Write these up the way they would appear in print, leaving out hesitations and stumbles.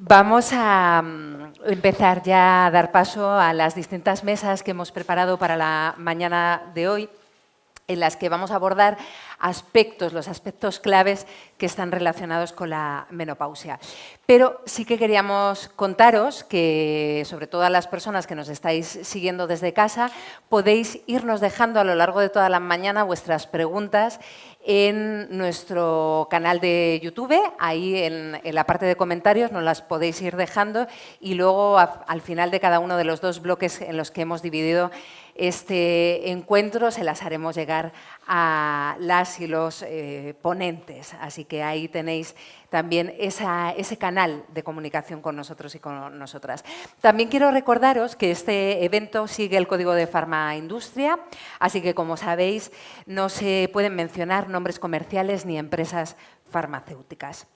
Vamos a empezar ya a dar paso a las distintas mesas que hemos preparado para la mañana de hoy, en las que vamos a abordar los aspectos claves que están relacionados con la menopausia. Pero sí que queríamos contaros que, sobre todo a las personas que nos estáis siguiendo desde casa, podéis irnos dejando a lo largo de toda la mañana vuestras preguntas en nuestro canal de YouTube. Ahí en la parte de comentarios nos las podéis ir dejando y luego al final de cada uno de los dos bloques en los que hemos dividido este encuentro se las haremos llegar a las y los ponentes. Así que ahí tenéis también ese canal de comunicación con nosotros y con nosotras. También quiero recordaros que este evento sigue el Código de Farmaindustria, así que, como sabéis, no se pueden mencionar nombres comerciales ni empresas farmacéuticas.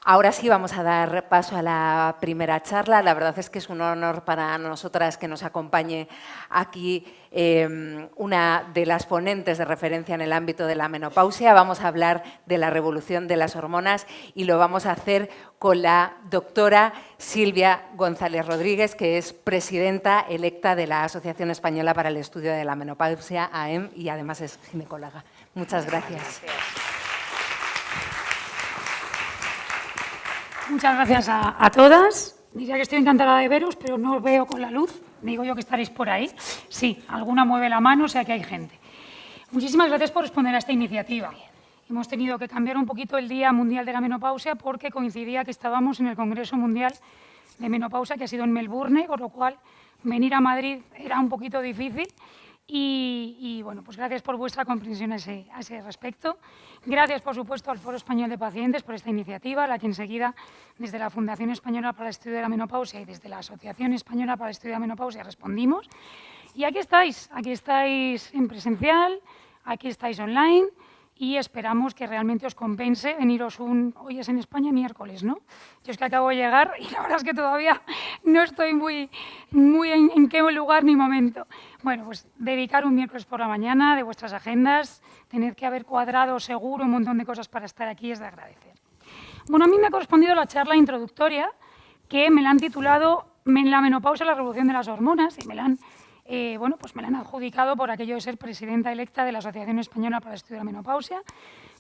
Ahora sí vamos a dar paso a la primera charla. La verdad es que es un honor para nosotras que nos acompañe aquí una de las ponentes de referencia en el ámbito de la menopausia. Vamos a hablar de la revolución de las hormonas y lo vamos a hacer con la doctora Silvia González Rodríguez, que es presidenta electa de la Asociación Española para el Estudio de la Menopausia, AEM, y además es ginecóloga. Muchas gracias. Muchas gracias a todas. Diría que estoy encantada de veros, pero no os veo con la luz. Digo yo que estaréis por ahí. Sí, alguna mueve la mano, o sea que hay gente. Muchísimas gracias por responder a esta iniciativa. Hemos tenido que cambiar un poquito el Día Mundial de la Menopausia porque coincidía que estábamos en el Congreso Mundial de Menopausia, que ha sido en Melbourne, con lo cual venir a Madrid era un poquito difícil. Y bueno, pues gracias por vuestra comprensión a ese respecto. Gracias, por supuesto, al Foro Español de Pacientes por esta iniciativa, a la que enseguida, desde la Fundación Española para el Estudio de la Menopausia y desde la Asociación Española para el Estudio de la Menopausia respondimos. Y aquí estáis en presencial, aquí estáis online y esperamos que realmente os compense veniros hoy es en España miércoles, ¿no? Yo es que acabo de llegar y la verdad es que todavía no estoy muy en qué lugar ni momento. Bueno, pues dedicar un miércoles por la mañana de vuestras agendas, tener que haber cuadrado seguro un montón de cosas para estar aquí es de agradecer. Bueno, a mí me ha correspondido la charla introductoria que me la han titulado La menopausia, la revolución de las hormonas, y me la han adjudicado por aquello de ser presidenta electa de la Asociación Española para el Estudio de la Menopausia.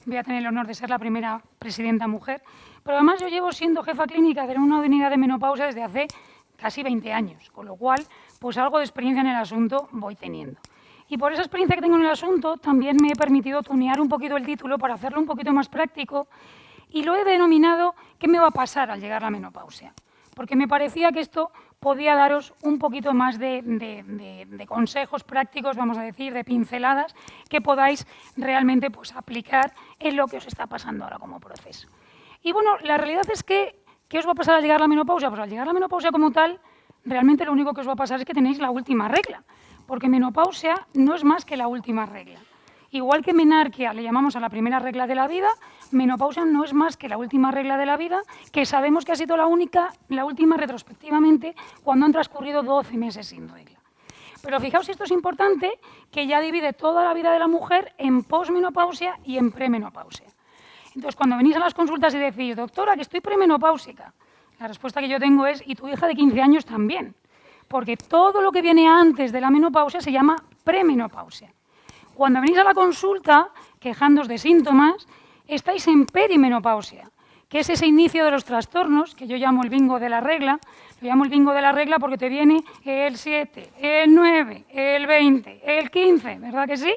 Voy a tener el honor de ser la primera presidenta mujer. Pero además yo llevo siendo jefa clínica de una unidad de menopausia desde hace casi 20 años, con lo cual pues algo de experiencia en el asunto voy teniendo. Y por esa experiencia que tengo en el asunto también me he permitido tunear un poquito el título para hacerlo un poquito más práctico y lo he denominado ¿qué me va a pasar al llegar la menopausia? Porque me parecía que esto podía daros un poquito más de consejos prácticos, vamos a decir, de pinceladas, que podáis realmente pues, aplicar en lo que os está pasando ahora como proceso. Y bueno, la realidad es que, ¿qué os va a pasar al llegar la menopausia? Pues al llegar la menopausia como tal, realmente lo único que os va a pasar es que tenéis la última regla, porque menopausia no es más que la última regla. Igual que menarquia le llamamos a la primera regla de la vida, menopausia no es más que la última regla de la vida, que sabemos que ha sido la última retrospectivamente cuando han transcurrido 12 meses sin regla. Pero fijaos, esto es importante, que ya divide toda la vida de la mujer en posmenopausia y en premenopausia. Entonces, cuando venís a las consultas y decís, doctora, que estoy premenopáusica, la respuesta que yo tengo es, y tu hija de 15 años también, porque todo lo que viene antes de la menopausia se llama premenopausia. Cuando venís a la consulta, quejándoos de síntomas, estáis en perimenopausia, que es ese inicio de los trastornos, que yo llamo el bingo de la regla. Lo llamo el bingo de la regla porque te viene el 7, el 9, el 20, el 15, ¿verdad que sí?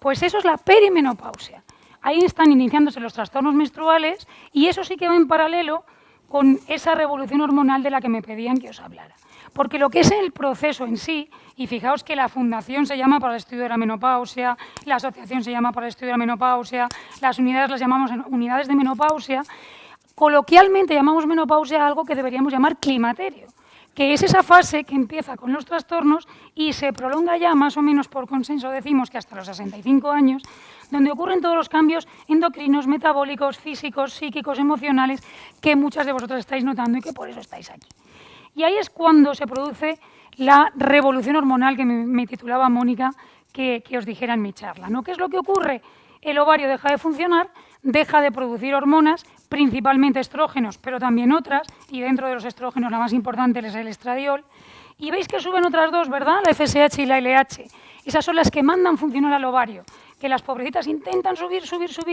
Pues eso es la perimenopausia. Ahí están iniciándose los trastornos menstruales y eso sí que va en paralelo con esa revolución hormonal de la que me pedían que os hablara. Porque lo que es el proceso en sí, y fijaos que la Fundación se llama para el Estudio de la Menopausia, la Asociación se llama para el Estudio de la Menopausia, las unidades las llamamos unidades de menopausia, coloquialmente llamamos menopausia a algo que deberíamos llamar climaterio, que es esa fase que empieza con los trastornos y se prolonga ya más o menos por consenso, decimos que hasta los 65 años, donde ocurren todos los cambios endocrinos, metabólicos, físicos, psíquicos, emocionales, que muchas de vosotras estáis notando y que por eso estáis aquí. Y ahí es cuando se produce la revolución hormonal que me titulaba Mónica que os dijera en mi charla, ¿no? ¿Qué es lo que ocurre? el ovario deja de funcionar, deja de producir hormonas, principalmente estrógenos, pero también otras, y dentro de los estrógenos la más importante es el estradiol. Y veis que suben otras dos, ¿verdad? La FSH y la LH. Esas son las que mandan funcionar al ovario, que las pobrecitas intentan subir,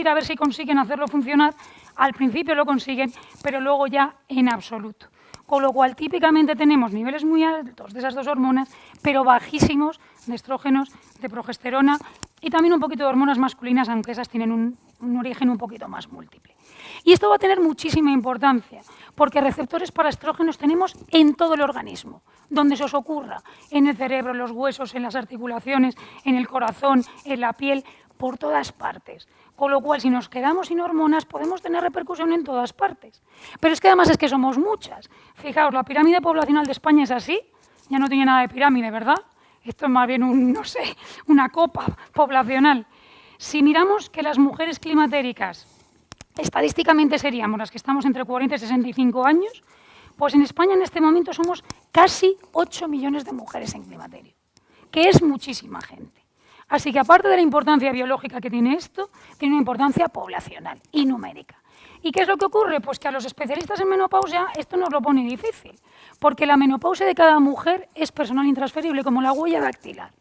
a ver si consiguen hacerlo funcionar. Al principio lo consiguen, pero luego ya en absoluto. Con lo cual, típicamente tenemos niveles muy altos de esas dos hormonas, pero bajísimos de estrógenos, de progesterona y también un poquito de hormonas masculinas, aunque esas tienen un origen un poquito más múltiple. Y esto va a tener muchísima importancia, porque receptores para estrógenos tenemos en todo el organismo, donde se os ocurra, en el cerebro, en los huesos, en las articulaciones, en el corazón, en la piel, por todas partes. Con lo cual, si nos quedamos sin hormonas, podemos tener repercusión en todas partes. Pero es que además es que somos muchas. Fijaos, la pirámide poblacional de España es así, ya no tiene nada de pirámide, ¿verdad? Esto es más bien una copa poblacional. Si miramos que las mujeres climatéricas, estadísticamente seríamos las que estamos entre 40 y 65 años, pues en España en este momento somos casi 8 millones de mujeres en climaterio, que es muchísima gente. Así que aparte de la importancia biológica que tiene esto, tiene una importancia poblacional y numérica. ¿Y qué es lo que ocurre? Pues que a los especialistas en menopausia esto nos lo pone difícil, porque la menopausia de cada mujer es personal intransferible, como la huella dactilar.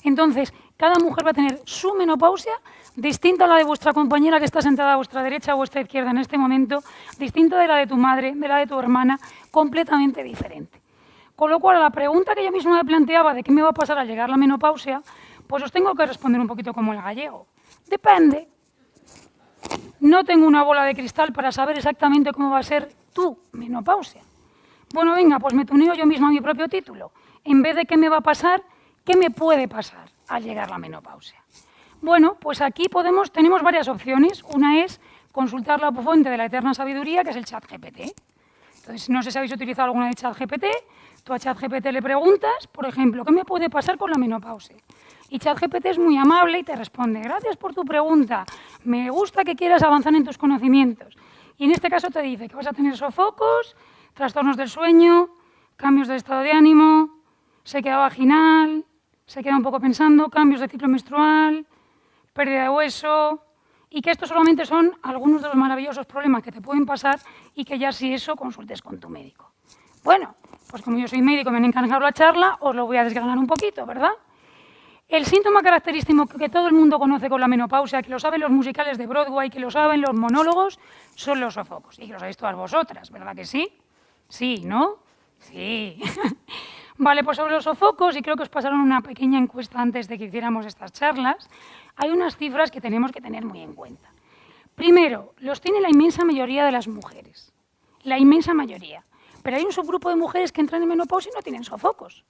Entonces, cada mujer va a tener su menopausia distinta a la de vuestra compañera que está sentada a vuestra derecha o a vuestra izquierda en este momento, distinta de la de tu madre, de la de tu hermana, completamente diferente. Con lo cual, a la pregunta que yo misma me planteaba de qué me va a pasar al llegar la menopausia, pues os tengo que responder un poquito como el gallego. Depende. No tengo una bola de cristal para saber exactamente cómo va a ser tu menopausia. Bueno, venga, pues me tuneo yo misma a mi propio título. En vez de qué me va a pasar, ¿qué me puede pasar al llegar la menopausia? Bueno, pues aquí tenemos varias opciones. Una es consultar la fuente de la eterna sabiduría, que es el ChatGPT. Entonces, no sé si habéis utilizado alguna de ChatGPT. Tú a ChatGPT le preguntas, por ejemplo, ¿qué me puede pasar con la menopausia? Y ChatGPT es muy amable y te responde, gracias por tu pregunta, me gusta que quieras avanzar en tus conocimientos. Y en este caso te dice que vas a tener sofocos, trastornos del sueño, cambios de estado de ánimo, sequedad vaginal, se queda un poco pensando, cambios de ciclo menstrual, pérdida de hueso, y que estos solamente son algunos de los maravillosos problemas que te pueden pasar y que ya si eso consultes con tu médico. Bueno, pues como yo soy médico y me han encargado la charla, os lo voy a desgranar un poquito, ¿verdad? El síntoma característico que todo el mundo conoce con la menopausia, que lo saben los musicales de Broadway, que lo saben los monólogos, son los sofocos. Y que lo sabéis todas vosotras, ¿verdad que sí? Sí, ¿no? Sí. Vale, pues sobre los sofocos, y creo que os pasaron una pequeña encuesta antes de que hiciéramos estas charlas, hay unas cifras que tenemos que tener muy en cuenta. Primero, los tiene la inmensa mayoría de las mujeres. La inmensa mayoría. Pero hay un subgrupo de mujeres que entran en menopausia y no tienen sofocos.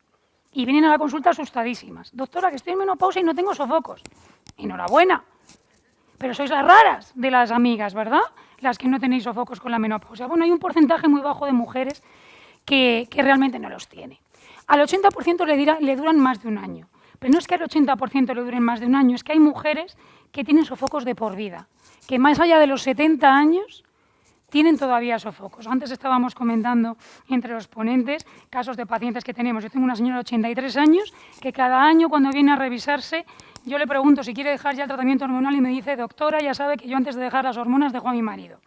Y vienen a la consulta asustadísimas. Doctora, que estoy en menopausia y no tengo sofocos. Enhorabuena. Pero sois las raras de las amigas, ¿verdad? Las que no tenéis sofocos con la menopausia. Bueno, hay un porcentaje muy bajo de mujeres que realmente no los tiene. Al 80% le duran más de un año. Pero no es que al 80% le duren más de un año, es que hay mujeres que tienen sofocos de por vida, que más allá de los 70 años tienen todavía sofocos. Antes estábamos comentando entre los ponentes casos de pacientes que tenemos. Yo tengo una señora de 83 años que cada año cuando viene a revisarse yo le pregunto si quiere dejar ya el tratamiento hormonal y me dice, doctora, ya sabe que yo antes de dejar las hormonas dejo a mi marido.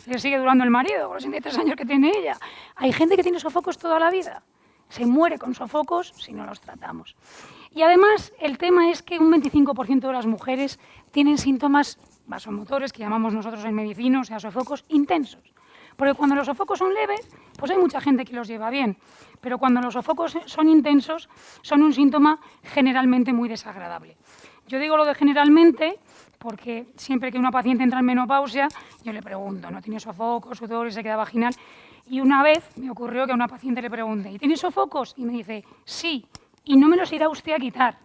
Le sigue durando el marido, con los 83 años que tiene ella. Hay gente que tiene sofocos toda la vida. Se muere con sofocos si no los tratamos. Y además el tema es que un 25% de las mujeres tienen síntomas vasomotores, que llamamos nosotros en medicina, o sea, sofocos intensos. Porque cuando los sofocos son leves, pues hay mucha gente que los lleva bien. Pero cuando los sofocos son intensos, son un síntoma generalmente muy desagradable. Yo digo lo de generalmente porque siempre que una paciente entra en menopausia, yo le pregunto, ¿no tiene sofocos, sudor y sequedad vaginal? Y una vez me ocurrió que a una paciente le pregunté, ¿y tiene sofocos? Y me dice, sí, y no me los irá usted a quitar.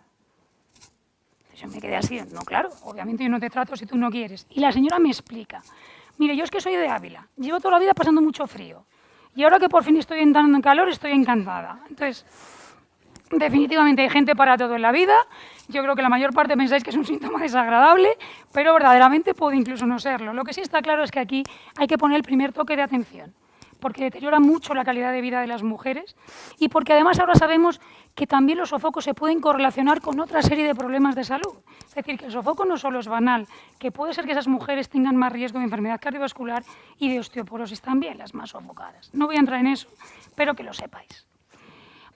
Yo me quedé así, no, claro, obviamente yo no te trato si tú no quieres. Y la señora me explica, mire, yo es que soy de Ávila, llevo toda la vida pasando mucho frío, y ahora que por fin estoy entrando en calor, estoy encantada. Entonces, definitivamente hay gente para todo en la vida, yo creo que la mayor parte pensáis que es un síntoma desagradable, pero verdaderamente puede incluso no serlo. Lo que sí está claro es que aquí hay que poner el primer toque de atención. porque deteriora mucho la calidad de vida de las mujeres y porque además ahora sabemos que también los sofocos se pueden correlacionar con otra serie de problemas de salud. Es decir, que el sofoco no solo es banal, que puede ser que esas mujeres tengan más riesgo de enfermedad cardiovascular y de osteoporosis también, las más sofocadas. No voy a entrar en eso, pero que lo sepáis.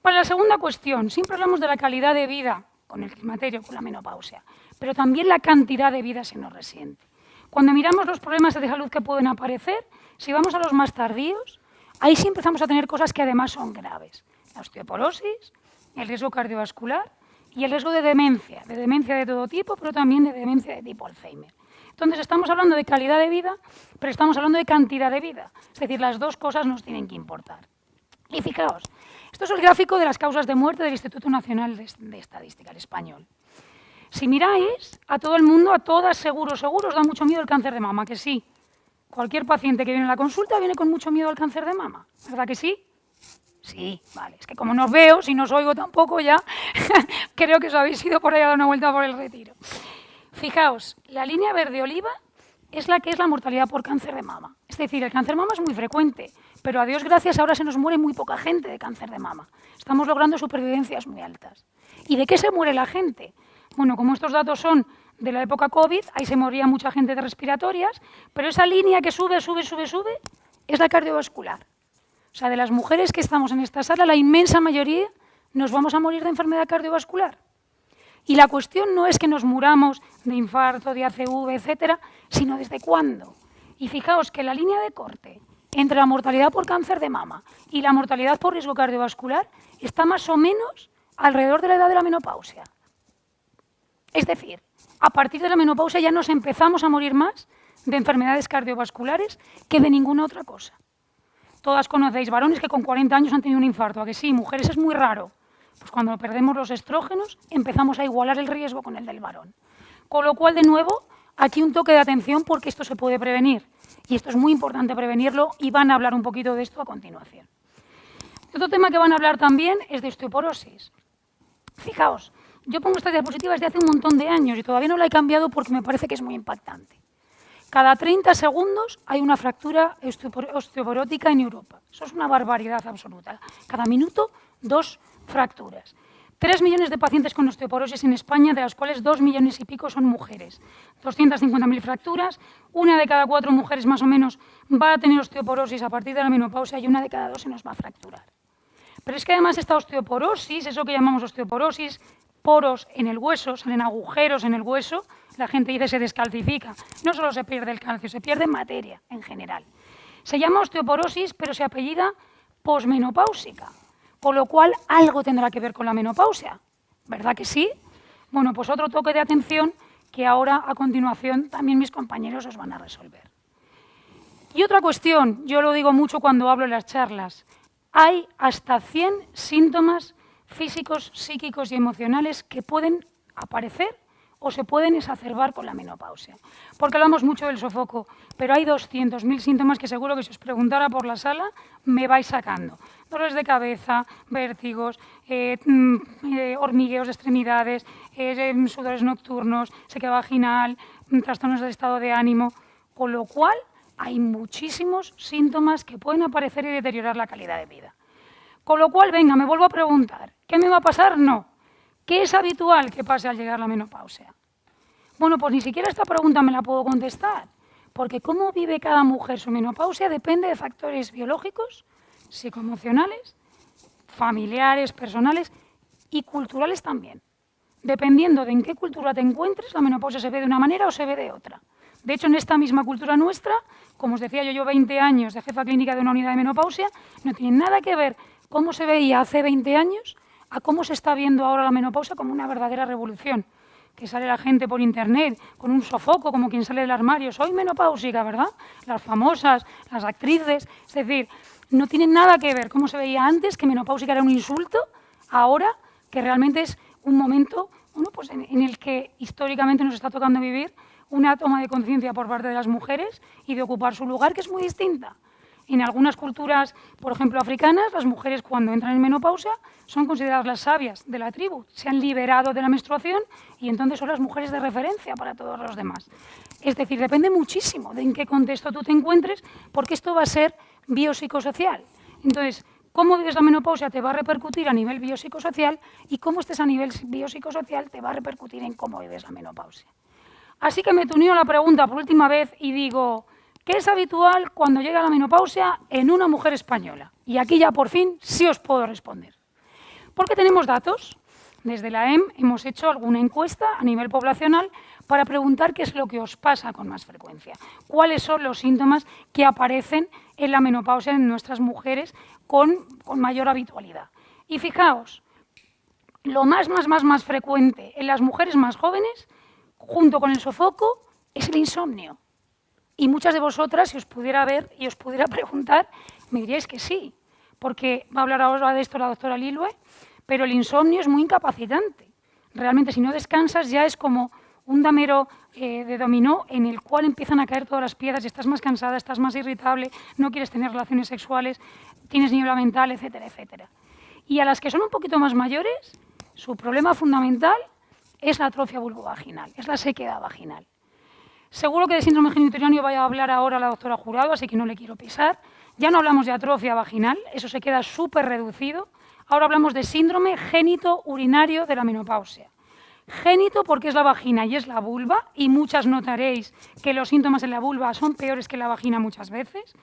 Para la segunda cuestión, siempre hablamos de la calidad de vida con el climaterio, con la menopausia, pero también la cantidad de vida se nos resiente. Cuando miramos los problemas de salud que pueden aparecer, si vamos a los más tardíos, ahí sí empezamos a tener cosas que además son graves. La osteoporosis, el riesgo cardiovascular y el riesgo de demencia de todo tipo, pero también de demencia de tipo Alzheimer. Entonces estamos hablando de calidad de vida, pero estamos hablando de cantidad de vida. Es decir, las dos cosas nos tienen que importar. Y fijaos, esto es el gráfico de las causas de muerte del Instituto Nacional de Estadística, el español. Si miráis, a todo el mundo, a todas, seguro, os da mucho miedo el cáncer de mama, que sí. Cualquier paciente que viene a la consulta viene con mucho miedo al cáncer de mama, ¿verdad que sí? Sí, vale. Es que como no os veo, si no os oigo tampoco ya, creo que os habéis ido por ahí a dar una vuelta por el Retiro. Fijaos, la línea verde oliva es la que es la mortalidad por cáncer de mama. Es decir, el cáncer de mama es muy frecuente, pero a Dios gracias ahora se nos muere muy poca gente de cáncer de mama. Estamos logrando supervivencias muy altas. ¿Y de qué se muere la gente? Bueno, como estos datos son de la época COVID, ahí se moría mucha gente de respiratorias, pero esa línea que sube es la cardiovascular. O sea, de las mujeres que estamos en esta sala, la inmensa mayoría nos vamos a morir de enfermedad cardiovascular. Y la cuestión no es que nos muramos de infarto, de ACV, etcétera, sino desde cuándo. Y fijaos que la línea de corte entre la mortalidad por cáncer de mama y la mortalidad por riesgo cardiovascular está más o menos alrededor de la edad de la menopausia. Es decir, a partir de la menopausia ya nos empezamos a morir más de enfermedades cardiovasculares que de ninguna otra cosa. Todas conocéis varones que con 40 años han tenido un infarto, ¿a que sí? Mujeres es muy raro. Pues cuando perdemos los estrógenos empezamos a igualar el riesgo con el del varón. Con lo cual, de nuevo, aquí un toque de atención porque esto se puede prevenir. Y esto es muy importante prevenirlo y van a hablar un poquito de esto a continuación. Otro tema que van a hablar también es de osteoporosis. Fijaos, yo pongo estas diapositivas de hace un montón de años y todavía no la he cambiado porque me parece que es muy impactante. Cada 30 segundos hay una fractura osteoporótica en Europa. Eso es una barbaridad absoluta. Cada minuto, 2 fracturas. 3 millones de pacientes con osteoporosis en España, de las cuales 2 millones y pico son mujeres. 250.000 fracturas, 1 de cada 4 mujeres más o menos va a tener osteoporosis a partir de la menopausia y 1 de cada 2 se nos va a fracturar. Pero es que además esta osteoporosis, eso que llamamos osteoporosis, poros en el hueso, salen agujeros en el hueso, la gente dice se descalcifica. No solo se pierde el calcio, se pierde materia en general. Se llama osteoporosis, pero se apellida posmenopáusica, por lo cual algo tendrá que ver con la menopausia, ¿verdad que sí? Bueno, pues otro toque de atención que ahora a continuación también mis compañeros os van a resolver. Y otra cuestión, yo lo digo mucho cuando hablo en las charlas, hay hasta 100 síntomas físicos, psíquicos y emocionales que pueden aparecer o se pueden exacerbar con la menopausia. Porque hablamos mucho del sofoco, pero hay 200.000 síntomas que seguro que si os preguntara por la sala me vais sacando. Dolores de cabeza, vértigos, hormigueos de extremidades, sudores nocturnos, sequedad vaginal, trastornos del estado de ánimo, con lo cual hay muchísimos síntomas que pueden aparecer y deteriorar la calidad de vida. Con lo cual, venga, me vuelvo a preguntar, ¿qué me va a pasar? No. ¿Qué es habitual que pase al llegar la menopausia? Bueno, pues ni siquiera esta pregunta me la puedo contestar, porque cómo vive cada mujer su menopausia depende de factores biológicos, psicoemocionales, familiares, personales y culturales también. Dependiendo de en qué cultura te encuentres, la menopausia se ve de una manera o se ve de otra. De hecho, en esta misma cultura nuestra, como os decía, yo llevo 20 años de jefa clínica de una unidad de menopausia, no tiene nada que ver cómo se veía hace 20 años a cómo se está viendo ahora la menopausia como una verdadera revolución. Que sale la gente por internet con un sofoco, como quien sale del armario, soy menopáusica, ¿verdad? Las famosas, las actrices, es decir, no tiene nada que ver cómo se veía antes, que menopáusica era un insulto, ahora que realmente es un momento bueno, pues en el que históricamente nos está tocando vivir una toma de conciencia por parte de las mujeres y de ocupar su lugar, que es muy distinta. En algunas culturas, por ejemplo, africanas, las mujeres cuando entran en menopausia son consideradas las sabias de la tribu, se han liberado de la menstruación y entonces son las mujeres de referencia para todos los demás. Es decir, depende muchísimo de en qué contexto tú te encuentres, porque esto va a ser biopsicosocial. Entonces, cómo vives la menopausia te va a repercutir a nivel biopsicosocial y cómo estés a nivel biopsicosocial te va a repercutir en cómo vives la menopausia. Así que me tuneo la pregunta por última vez y digo, ¿qué es habitual cuando llega la menopausia en una mujer española? Y aquí ya por fin sí os puedo responder. Porque tenemos datos. Desde la EM hemos hecho alguna encuesta a nivel poblacional para preguntar qué es lo que os pasa con más frecuencia, cuáles son los síntomas que aparecen en la menopausia en nuestras mujeres con mayor habitualidad. Y fijaos, lo más frecuente en las mujeres más jóvenes, junto con el sofoco, es el insomnio. Y muchas de vosotras, si os pudiera ver y os pudiera preguntar, me diríais que sí, porque va a hablar ahora de esto la doctora Lilue, pero el insomnio es muy incapacitante. Realmente, si no descansas, ya es como un damero de dominó en el cual empiezan a caer todas las piezas y estás más cansada, estás más irritable, no quieres tener relaciones sexuales, tienes niebla mental, etcétera, etcétera. Y a las que son un poquito más mayores, su problema fundamental es la atrofia vulvovaginal, es la sequedad vaginal. Seguro que de síndrome genitourinario vaya a hablar ahora la doctora Jurado, así que no le quiero pisar. Ya no hablamos de atrofia vaginal, eso se queda súper reducido. Ahora hablamos de síndrome génito-urinario de la menopausia. Génito porque es la vagina y es la vulva, y muchas notaréis que los síntomas en la vulva son peores que en la vagina muchas veces.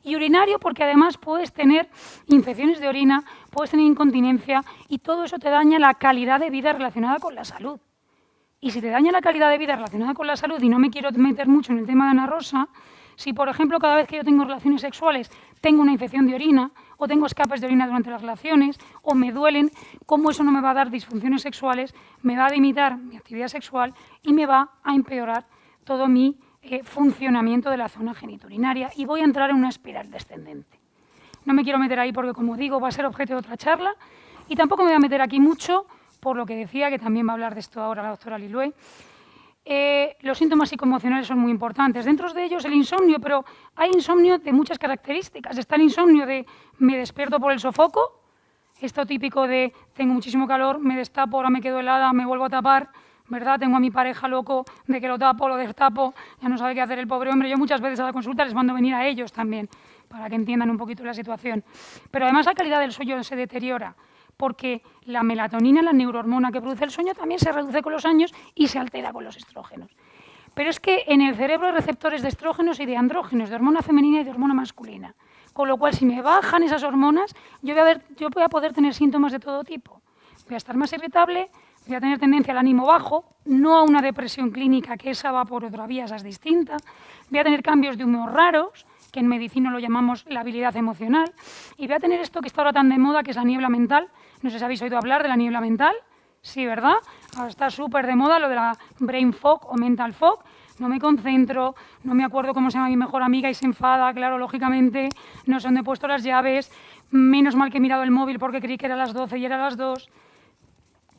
Y urinario porque además puedes tener infecciones de orina, puedes tener incontinencia y todo eso te daña la calidad de vida relacionada con la salud. Y si te daña la calidad de vida relacionada con la salud, y no me quiero meter mucho en el tema de Ana Rosa, si por ejemplo cada vez que yo tengo relaciones sexuales tengo una infección de orina o tengo escapes de orina durante las relaciones o me duelen, cómo eso no me va a dar disfunciones sexuales, me va a limitar mi actividad sexual y me va a empeorar todo mi funcionamiento de la zona genitourinaria y voy a entrar en una espiral descendente. No me quiero meter ahí porque, como digo, va a ser objeto de otra charla y tampoco me voy a meter aquí mucho por lo que decía, que también va a hablar de esto ahora la doctora Lilue. Los síntomas psicoemocionales son muy importantes. Dentro de ellos el insomnio, pero hay insomnio de muchas características. Está el insomnio de me despierto por el sofoco, esto típico de tengo muchísimo calor, me destapo, ahora me quedo helada, me vuelvo a tapar, ¿verdad? Tengo a mi pareja loco de que lo tapo, lo destapo, ya no sabe qué hacer el pobre hombre. Yo muchas veces a la consulta les mando venir a ellos también, para que entiendan un poquito la situación. Pero además la calidad del sueño se deteriora, porque la melatonina, la neurohormona que produce el sueño, también se reduce con los años y se altera con los estrógenos. Pero es que en el cerebro hay receptores de estrógenos y de andrógenos, de hormona femenina y de hormona masculina. Con lo cual, si me bajan esas hormonas, yo voy a poder tener síntomas de todo tipo. Voy a estar más irritable, voy a tener tendencia al ánimo bajo, no a una depresión clínica, que esa va por otra vía, esa es distinta. Voy a tener cambios de humor raros, que en medicina lo llamamos la habilidad emocional. Y voy a tener esto que está ahora tan de moda, que es la niebla mental. No sé si habéis oído hablar de la niebla mental. Sí, ¿verdad? Ahora está súper de moda lo de la brain fog o mental fog. No me concentro, no me acuerdo cómo se llama mi mejor amiga y se enfada, claro, lógicamente. No sé dónde he puesto las llaves. Menos mal que he mirado el móvil porque creí que era las 12 y era las 2.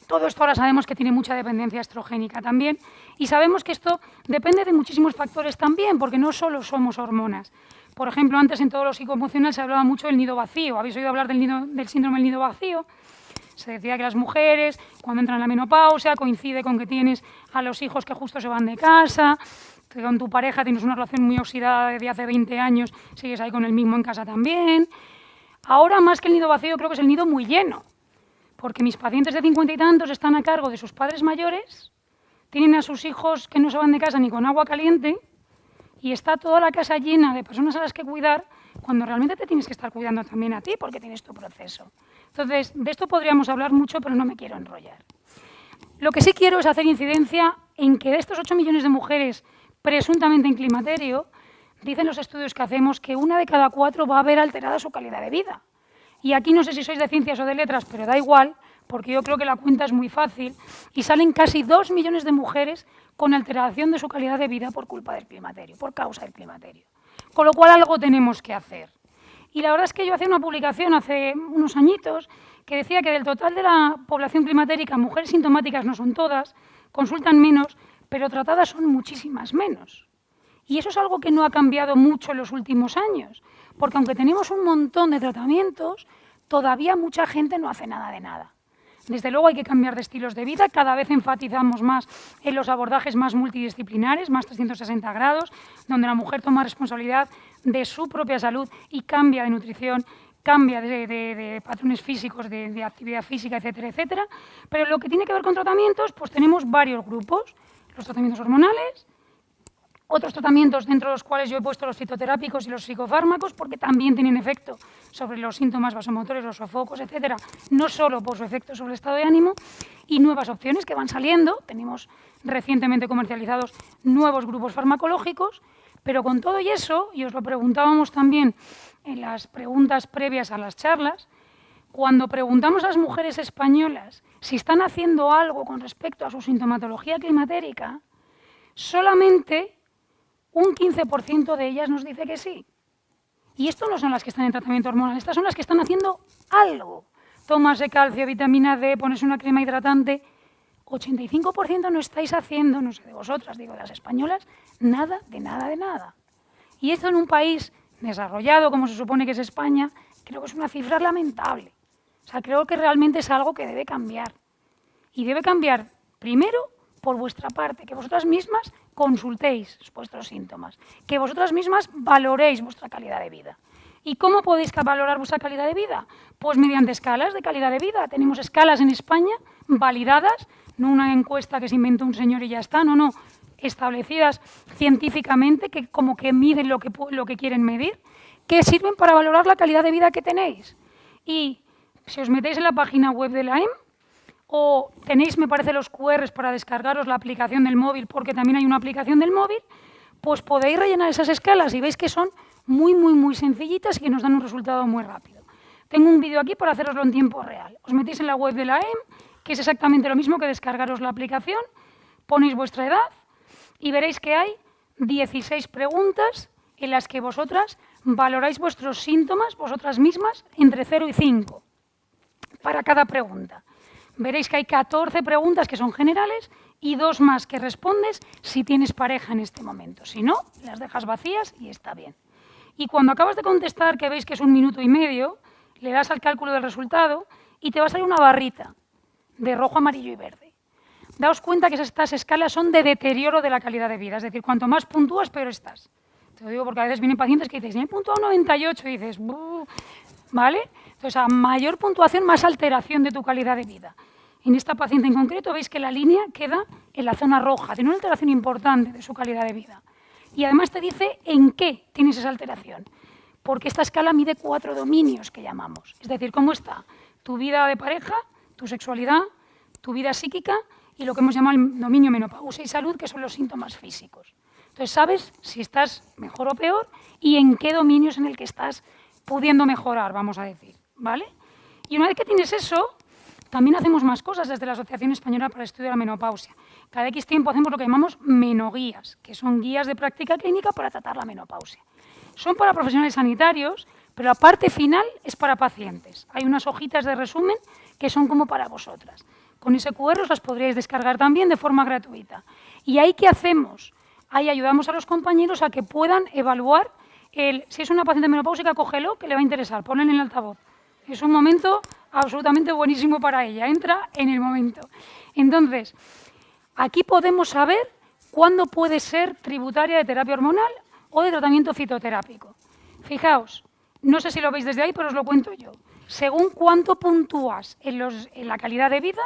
Todo esto ahora sabemos que tiene mucha dependencia estrogénica también. Y sabemos que esto depende de muchísimos factores también, porque no solo somos hormonas. Por ejemplo, antes en todo lo psicoemocional se hablaba mucho del nido vacío. ¿Habéis oído hablar del síndrome del nido vacío? Se decía que las mujeres, cuando entran en la menopausia, coincide con que tienes a los hijos que justo se van de casa, que con tu pareja tienes una relación muy oxidada desde hace 20 años, sigues ahí con el mismo en casa también. Ahora, más que el nido vacío, creo que es el nido muy lleno, porque mis pacientes de 50 y tantos están a cargo de sus padres mayores, tienen a sus hijos que no se van de casa ni con agua caliente, y está toda la casa llena de personas a las que cuidar, cuando realmente te tienes que estar cuidando también a ti, porque tienes tu proceso. Entonces, de esto podríamos hablar mucho, pero no me quiero enrollar. Lo que sí quiero es hacer incidencia en que de estos 8 millones de mujeres presuntamente en climaterio, dicen los estudios que hacemos que 1 de cada 4 va a ver alterada su calidad de vida. Y aquí no sé si sois de ciencias o de letras, pero da igual, porque yo creo que la cuenta es muy fácil, y salen casi 2 millones de mujeres con alteración de su calidad de vida por culpa del climaterio, por causa del climaterio. Con lo cual algo tenemos que hacer. Y la verdad es que yo hacía una publicación hace unos añitos que decía que del total de la población climatérica, mujeres sintomáticas no son todas, consultan menos, pero tratadas son muchísimas menos. Y eso es algo que no ha cambiado mucho en los últimos años, porque aunque tenemos un montón de tratamientos, todavía mucha gente no hace nada de nada. Desde luego hay que cambiar de estilos de vida, cada vez enfatizamos más en los abordajes más multidisciplinares, más 360 grados, donde la mujer toma responsabilidad de su propia salud y cambia de nutrición, cambia de patrones físicos, de actividad física, etcétera, etcétera. Pero lo que tiene que ver con tratamientos, pues tenemos varios grupos, los tratamientos hormonales, otros tratamientos dentro de los cuales yo he puesto los fitoterápicos y los psicofármacos porque también tienen efecto sobre los síntomas vasomotores, los sofocos, etcétera, no solo por su efecto sobre el estado de ánimo, y nuevas opciones que van saliendo. Tenemos recientemente comercializados nuevos grupos farmacológicos, pero con todo y eso, y os lo preguntábamos también en las preguntas previas a las charlas, cuando preguntamos a las mujeres españolas si están haciendo algo con respecto a su sintomatología climatérica, solamente un 15% de ellas nos dice que sí. Y esto no son las que están en tratamiento hormonal, estas son las que están haciendo algo. Tomas calcio, vitamina D, pones una crema hidratante. 85% no estáis haciendo, no sé de vosotras, digo de las españolas, nada, de nada, de nada. Y esto en un país desarrollado, como se supone que es España, creo que es una cifra lamentable. O sea, creo que realmente es algo que debe cambiar. Y debe cambiar, primero, por vuestra parte, que vosotras mismas consultéis vuestros síntomas, que vosotras mismas valoréis vuestra calidad de vida. ¿Y cómo podéis valorar vuestra calidad de vida? Pues mediante escalas de calidad de vida. Tenemos escalas en España validadas, no una encuesta que se inventó un señor y ya está, no, establecidas científicamente, que como que miden lo que quieren medir, que sirven para valorar la calidad de vida que tenéis. Y si os metéis en la página web de la EM, o tenéis, me parece, los QRs para descargaros la aplicación del móvil, porque también hay una aplicación del móvil, pues podéis rellenar esas escalas y veis que son muy, muy, muy sencillitas y que nos dan un resultado muy rápido. Tengo un vídeo aquí para haceroslo en tiempo real. Os metéis en la web de la EM, que es exactamente lo mismo que descargaros la aplicación, ponéis vuestra edad y veréis que hay 16 preguntas en las que vosotras valoráis vuestros síntomas, vosotras mismas, entre 0 y 5, para cada pregunta. Veréis que hay 14 preguntas que son generales y 2 más que respondes si tienes pareja en este momento. Si no, las dejas vacías y está bien. Y cuando acabas de contestar, que veis que es 1 minuto y medio, le das al cálculo del resultado y te va a salir una barrita de rojo, amarillo y verde. Daos cuenta que estas escalas son de deterioro de la calidad de vida, es decir, cuanto más puntúas, peor estás. Te lo digo porque a veces vienen pacientes que dicen, he puntuado 98 y dices, ¿vale? Entonces, a mayor puntuación, más alteración de tu calidad de vida. En esta paciente en concreto, veis que la línea queda en la zona roja, tiene una alteración importante de su calidad de vida. Y además te dice en qué tienes esa alteración, porque esta escala mide 4 dominios que llamamos. Es decir, cómo está tu vida de pareja, tu sexualidad, tu vida psíquica y lo que hemos llamado el dominio menopausia y salud, que son los síntomas físicos. Entonces, sabes si estás mejor o peor y en qué dominios en el que estás pudiendo mejorar, vamos a decir, ¿vale? Y una vez que tienes eso, también hacemos más cosas desde la Asociación Española para el Estudio de la Menopausia. Cada X tiempo hacemos lo que llamamos menoguías, que son guías de práctica clínica para tratar la menopausia. Son para profesionales sanitarios, pero la parte final es para pacientes. Hay unas hojitas de resumen que son como para vosotras. Con ese QR os las podríais descargar también de forma gratuita. ¿Y ahí qué hacemos? Ahí ayudamos a los compañeros a que puedan evaluar si es una paciente menopáusica, cógelo, que le va a interesar, ponle en el altavoz. Es un momento absolutamente buenísimo para ella, entra en el momento. Entonces, aquí podemos saber cuándo puede ser tributaria de terapia hormonal o de tratamiento fitoterápico. Fijaos, no sé si lo veis desde ahí, pero os lo cuento yo. Según cuánto puntúas en la calidad de vida,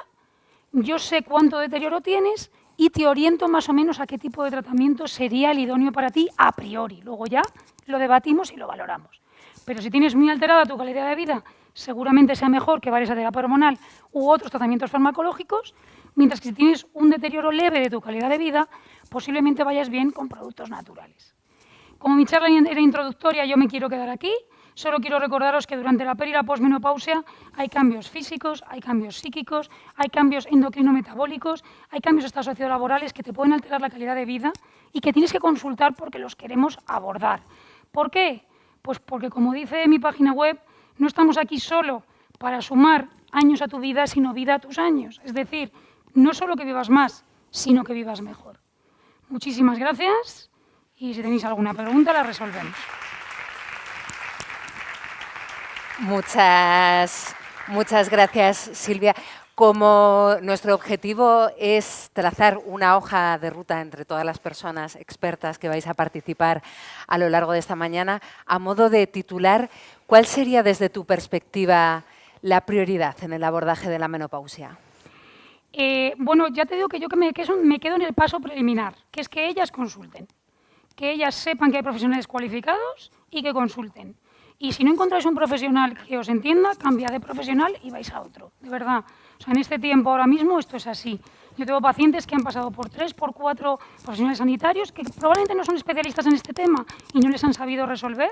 yo sé cuánto deterioro tienes y te oriento más o menos a qué tipo de tratamiento sería el idóneo para ti a priori. Luego ya lo debatimos y lo valoramos. Pero si tienes muy alterada tu calidad de vida, seguramente sea mejor que vayas a terapia hormonal u otros tratamientos farmacológicos, mientras que si tienes un deterioro leve de tu calidad de vida, posiblemente vayas bien con productos naturales. Como mi charla era introductoria, yo me quiero quedar aquí. Solo quiero recordaros que durante la peri y la posmenopausia hay cambios físicos, hay cambios psíquicos, hay cambios endocrino-metabólicos, hay cambios hasta sociolaborales que te pueden alterar la calidad de vida y que tienes que consultar porque los queremos abordar. ¿Por qué? Pues porque, como dice mi página web, no estamos aquí solo para sumar años a tu vida, sino vida a tus años. Es decir, no solo que vivas más, sino que vivas mejor. Muchísimas gracias y si tenéis alguna pregunta la resolvemos. Muchas gracias, Silvia. Como nuestro objetivo es trazar una hoja de ruta entre todas las personas expertas que vais a participar a lo largo de esta mañana, a modo de titular, ¿cuál sería desde tu perspectiva la prioridad en el abordaje de la menopausia? Bueno, ya te digo que yo me quedo en el paso preliminar, que es que ellas consulten, que ellas sepan que hay profesionales cualificados y que consulten. Y si no encontráis un profesional que os entienda, cambiad de profesional y vais a otro, de verdad. O sea, en este tiempo ahora mismo esto es así. Yo tengo pacientes que han pasado por 3, por 4 profesionales sanitarios que probablemente no son especialistas en este tema y no les han sabido resolver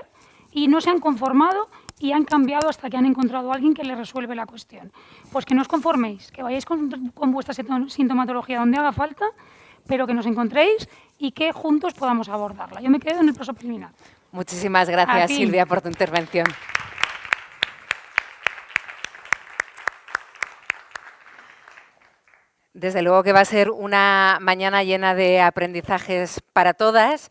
y no se han conformado y han cambiado hasta que han encontrado a alguien que les resuelve la cuestión. Pues que no os conforméis, que vayáis con vuestra sintomatología donde haga falta, pero que nos encontréis y que juntos podamos abordarla. Yo me quedo en el paso preliminar. Muchísimas gracias, Silvia, por tu intervención. Desde luego que va a ser una mañana llena de aprendizajes para todas.